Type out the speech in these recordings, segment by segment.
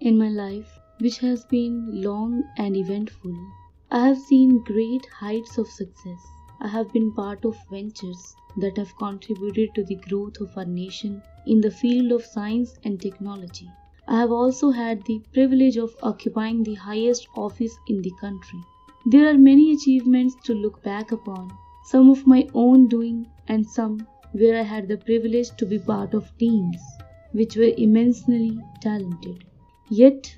In my life, which has been long and eventful, I have seen great heights of success. I have been part of ventures that have contributed to the growth of our nation in the field of science and technology. I have also had the privilege of occupying the highest office in the country. There are many achievements to look back upon, some of my own doing and some where I had the privilege to be part of teams which were immensely talented. Yet,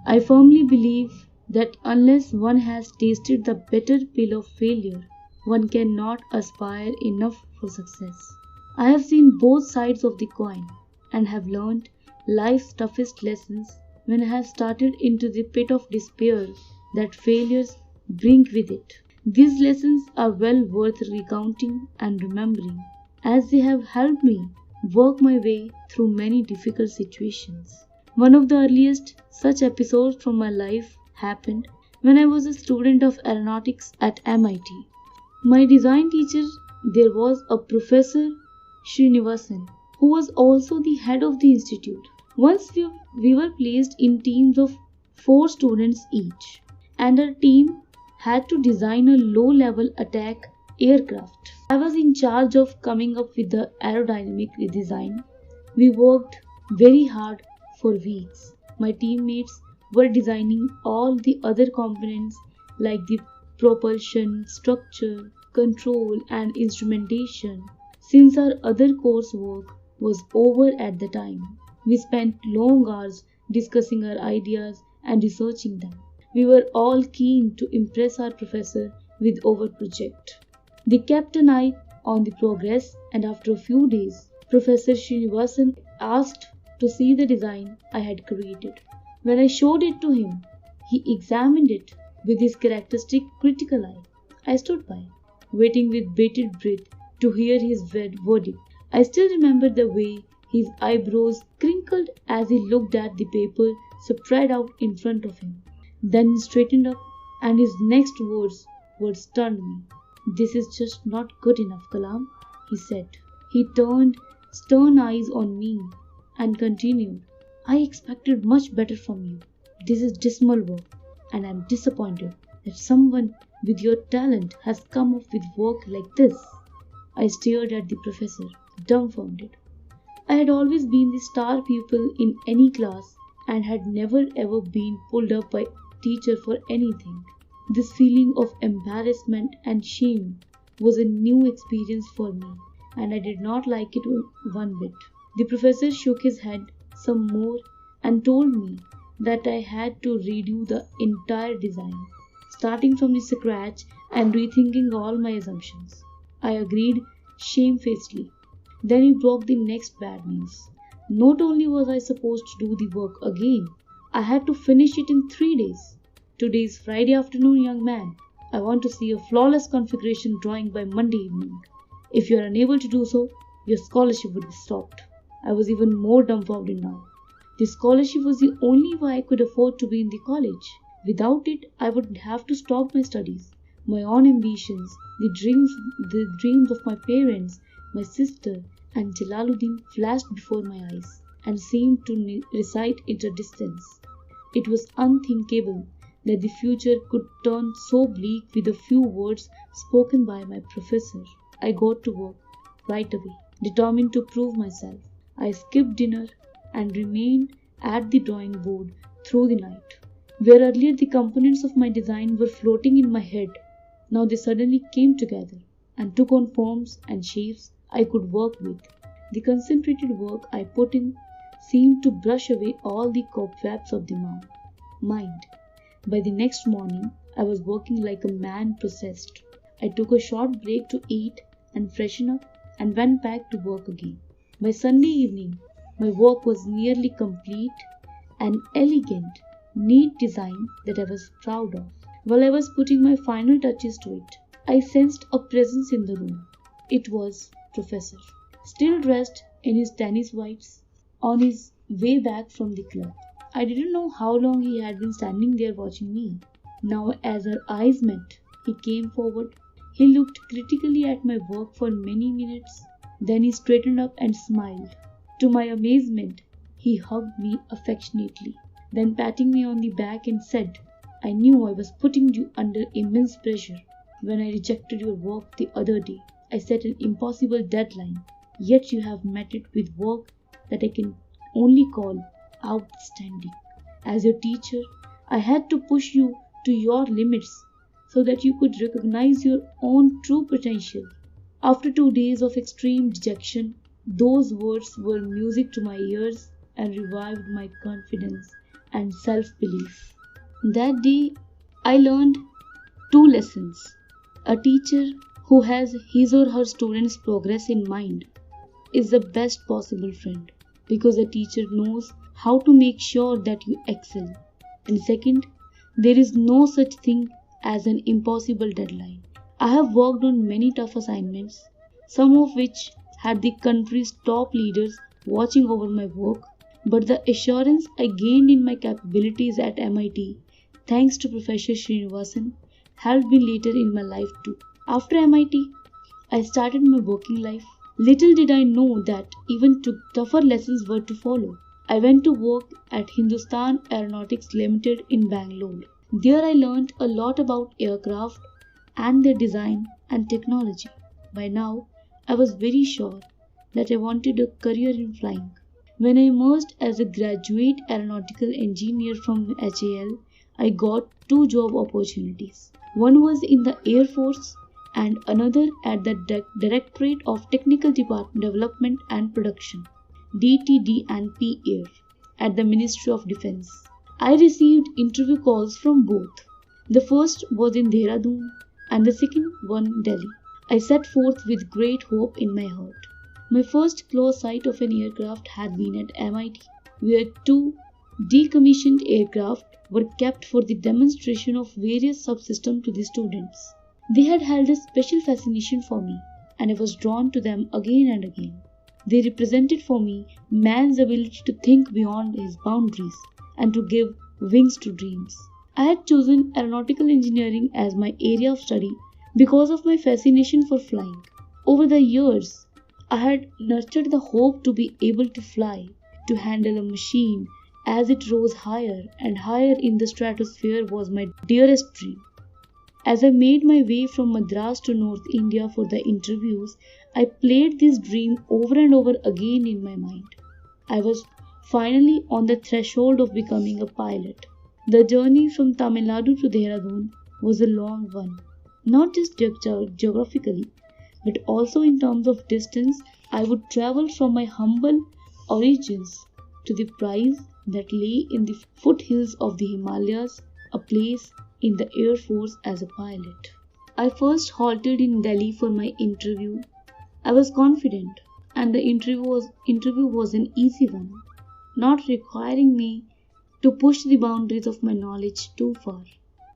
I firmly believe that unless one has tasted the bitter pill of failure, one cannot aspire enough for success. I have seen both sides of the coin and have learned life's toughest lessons when I have started into the pit of despair that failures bring with it. These lessons are well worth recounting and remembering, as they have helped me work my way through many difficult situations. One of the earliest such episodes from my life happened when I was a student of aeronautics at MIT. My design teacher there was a Professor Srinivasan, who was also the head of the institute. Once we were placed in teams of 4 students each, and our team had to design a low-level attack aircraft. I was in charge of coming up with the aerodynamic design. We worked very hard for weeks. My teammates were designing all the other components like the propulsion, structure, control and instrumentation. Since our other coursework was over at the time, we spent long hours discussing our ideas and researching them. We were all keen to impress our professor with our project. They kept an eye on the progress, and after a few days, Professor Srinivasan asked to see the design I had created. When I showed it to him, he examined it with his characteristic critical eye. I stood by, waiting with bated breath to hear his verdict. I still remember the way his eyebrows crinkled as he looked at the paper spread out in front of him. Then he straightened up, and his next words stunned me. "This is just not good enough, Kalam," he said. He turned stern eyes on me and continued, "I expected much better from you. This is dismal work, and I am disappointed that someone with your talent has come up with work like this." I stared at the professor, dumbfounded. I had always been the star pupil in any class and had never ever been pulled up by teacher for anything. This feeling of embarrassment and shame was a new experience for me, and I did not like it one bit. The professor shook his head some more and told me that I had to redo the entire design, starting from the scratch and rethinking all my assumptions. I agreed shamefacedly. Then he broke the next bad news. Not only was I supposed to do the work again, I had to finish it in 3 days. "Today is Friday afternoon, young man. I want to see a flawless configuration drawing by Monday evening. If you are unable to do so, your scholarship would be stopped." I was even more dumbfounded now. The scholarship was the only way I could afford to be in the college. Without it, I would have to stop my studies. My own ambitions, the dreams of my parents, my sister, and Jalaluddin flashed before my eyes and seemed to recite at a distance. It was unthinkable that the future could turn so bleak with a few words spoken by my professor. I got to work right away, determined to prove myself. I skipped dinner and remained at the drawing board through the night. Where earlier the components of my design were floating in my head, now they suddenly came together and took on forms and shapes I could work with. The concentrated work I put in seemed to brush away all the cobwebs of the mind. By the next morning, I was working like a man possessed. I took a short break to eat and freshen up and went back to work again. By Sunday evening, my work was nearly complete, an elegant, neat design that I was proud of. While I was putting my final touches to it, I sensed a presence in the room. It was Professor, still dressed in his tennis whites, on his way back from the club. I didn't know how long he had been standing there watching me. Now, as our eyes met, he came forward. He looked critically at my work for many minutes. Then he straightened up and smiled. To my amazement, he hugged me affectionately. then patting me on the back and said, "I knew I was putting you under immense pressure when I rejected your work the other day. I set an impossible deadline, yet you have met it with work that I can only call outstanding. As your teacher, I had to push you to your limits so that you could recognize your own true potential." After 2 days of extreme dejection, those words were music to my ears and revived my confidence and self-belief. That day, I learned 2 lessons. A teacher who has his or her students' progress in mind is the best possible friend, because a teacher knows how to make sure that you excel. And second, there is no such thing as an impossible deadline. I have worked on many tough assignments, some of which had the country's top leaders watching over my work, but the assurance I gained in my capabilities at MIT, thanks to Professor Srinivasan, helped me later in my life too. After MIT, I started my working life. Little did I know that even tougher lessons were to follow. I went to work at Hindustan Aeronautics Limited in Bangalore. There I learned a lot about aircraft and their design and technology. By now, I was very sure that I wanted a career in flying. When I emerged as a graduate aeronautical engineer from HAL, I got 2 job opportunities. One was in the Air Force and another at the Directorate of Technical Development and Production, DTD&P Air, at the Ministry of Defense. I received interview calls from both. The first was in Dehradun and the second one in Delhi. I set forth with great hope in my heart. My first close sight of an aircraft had been at MIT, where 2 decommissioned aircraft were kept for the demonstration of various subsystems to the students. They had held a special fascination for me, and I was drawn to them again and again. They represented for me man's ability to think beyond his boundaries and to give wings to dreams. I had chosen aeronautical engineering as my area of study because of my fascination for flying. Over the years, I had nurtured the hope to be able to fly, to handle a machine as it rose higher and higher in the stratosphere was my dearest dream. As I made my way from Madras to North India for the interviews, I played this dream over and over again in my mind. I was finally on the threshold of becoming a pilot. The journey from Tamil Nadu to Dehradun was a long one, not just geographically, but also in terms of distance. I would travel from my humble origins to the prize that lay in the foothills of the Himalayas, a place in the Air Force as a pilot. I first halted in Delhi for my interview. I was confident, and the interview was an easy one, not requiring me to push the boundaries of my knowledge too far.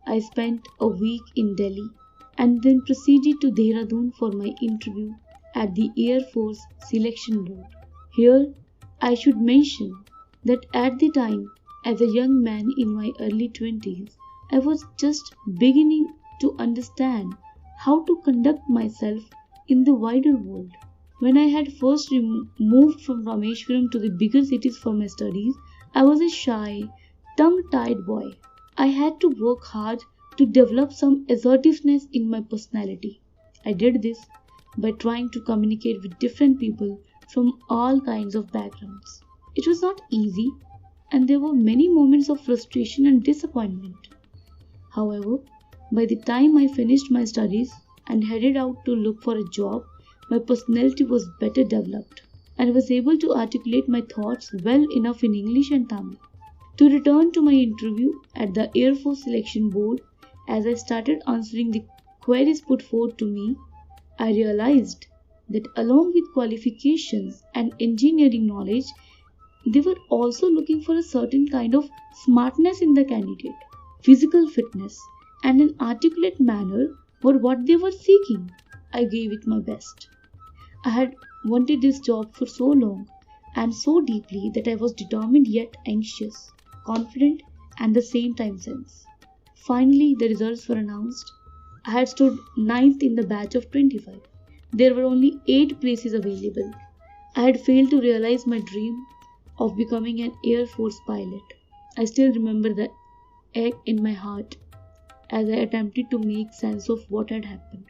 I spent a week in Delhi and then proceeded to Dehradun for my interview at the Air Force Selection Board. Here, I should mention that at the time, as a young man in my early 20s, I was just beginning to understand how to conduct myself in the wider world. When I had first moved from Rameswaram to the bigger cities for my studies, I was a shy, tongue-tied boy. I had to work hard to develop some assertiveness in my personality. I did this by trying to communicate with different people from all kinds of backgrounds. It was not easy, and there were many moments of frustration and disappointment. However, by the time I finished my studies and headed out to look for a job, my personality was better developed, and I was able to articulate my thoughts well enough in English and Tamil. To return to my interview at the Air Force Selection Board, as I started answering the queries put forth to me, I realized that along with qualifications and engineering knowledge, they were also looking for a certain kind of smartness in the candidate. Physical fitness and an articulate manner were what they were seeking. I gave it my best. I had wanted this job for so long and so deeply that I was determined yet anxious, confident and the same time tense. Finally, the results were announced. I had stood 9th in the batch of 25. There were only 8 places available. I had failed to realize my dream of becoming an Air Force pilot. I still remember the ache in my heart as I attempted to make sense of what had happened.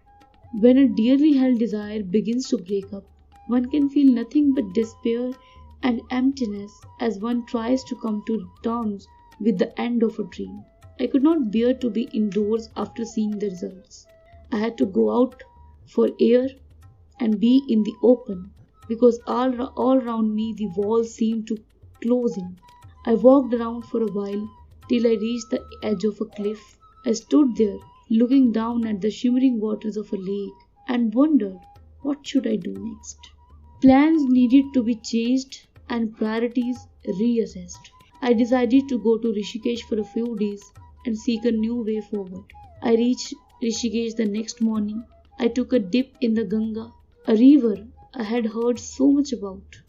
When a dearly held desire begins to break up, one can feel nothing but despair and emptiness as one tries to come to terms with the end of a dream. I could not bear to be indoors after seeing the results. I had to go out for air and be in the open because all around me the walls seemed to close in. I walked around for a while till I reached the edge of a cliff. I stood there looking down at the shimmering waters of a lake and wondered what should I do next. Plans needed to be changed and priorities reassessed. I decided to go to Rishikesh for a few days and seek a new way forward. I reached Rishikesh the next morning. I took a dip in the Ganga, a river I had heard so much about,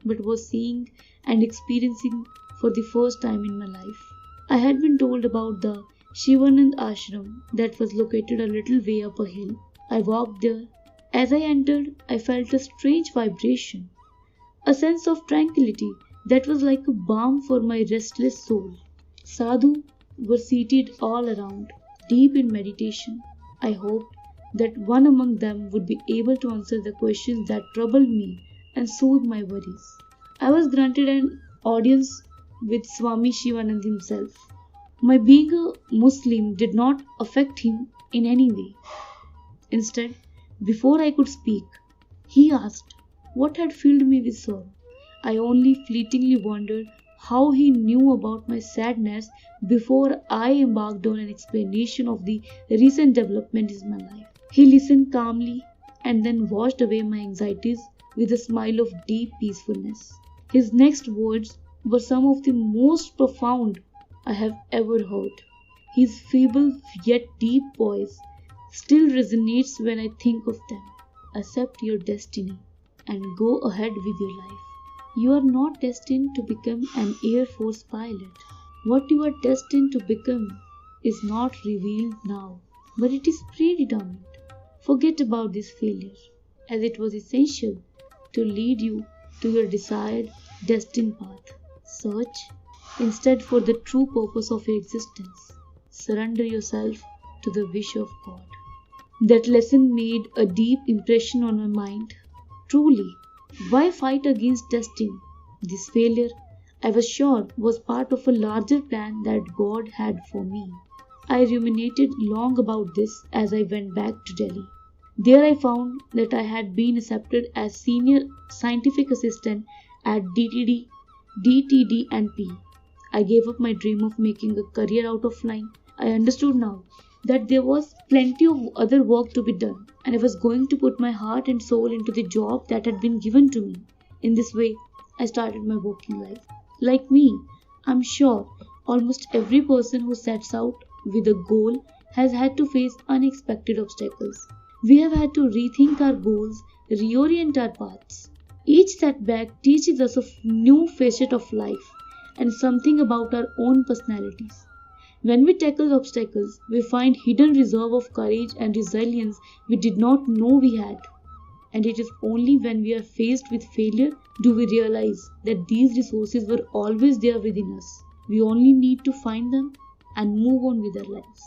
but was seeing and experiencing for the first time in my life. I had been told about the Shivanand ashram that was located a little way up a hill. I walked there. As I entered, I felt a strange vibration, a sense of tranquility that was like a balm for my restless soul. Sadhu were seated all around, deep in meditation. I hoped that one among them would be able to answer the questions that troubled me and soothe my worries. I was granted an audience with Swami Shivanand himself. My being a Muslim did not affect him in any way. Instead, before I could speak, he asked what had filled me with sorrow. I only fleetingly wondered how he knew about my sadness before I embarked on an explanation of the recent developments in my life. He listened calmly and then washed away my anxieties with a smile of deep peacefulness. His next words were some of the most profound I have ever heard. His feeble yet deep voice still resonates when I think of them. Accept your destiny and go ahead with your life. You are not destined to become an Air Force pilot. What you are destined to become is not revealed now, but it is predetermined. Forget about this failure, as it was essential to lead you to your desired, destined path. Search instead for the true purpose of your existence. Surrender yourself to the wish of God. That lesson made a deep impression on my mind. Truly, why fight against destiny? This failure, I was sure, was part of a larger plan that God had for me. I ruminated long about this as I went back to Delhi. There I found that I had been accepted as senior scientific assistant at DTD and P. I gave up my dream of making a career out of flying. I understood now that there was plenty of other work to be done, and I was going to put my heart and soul into the job that had been given to me. In this way, I started my working life. Like me, I'm sure almost every person who sets out with a goal has had to face unexpected obstacles. We have had to rethink our goals, reorient our paths. Each setback teaches us a new facet of life and something about our own personalities. When we tackle obstacles, we find hidden reserve of courage and resilience we did not know we had. And it is only when we are faced with failure do we realize that these resources were always there within us. We only need to find them and move on with our lives.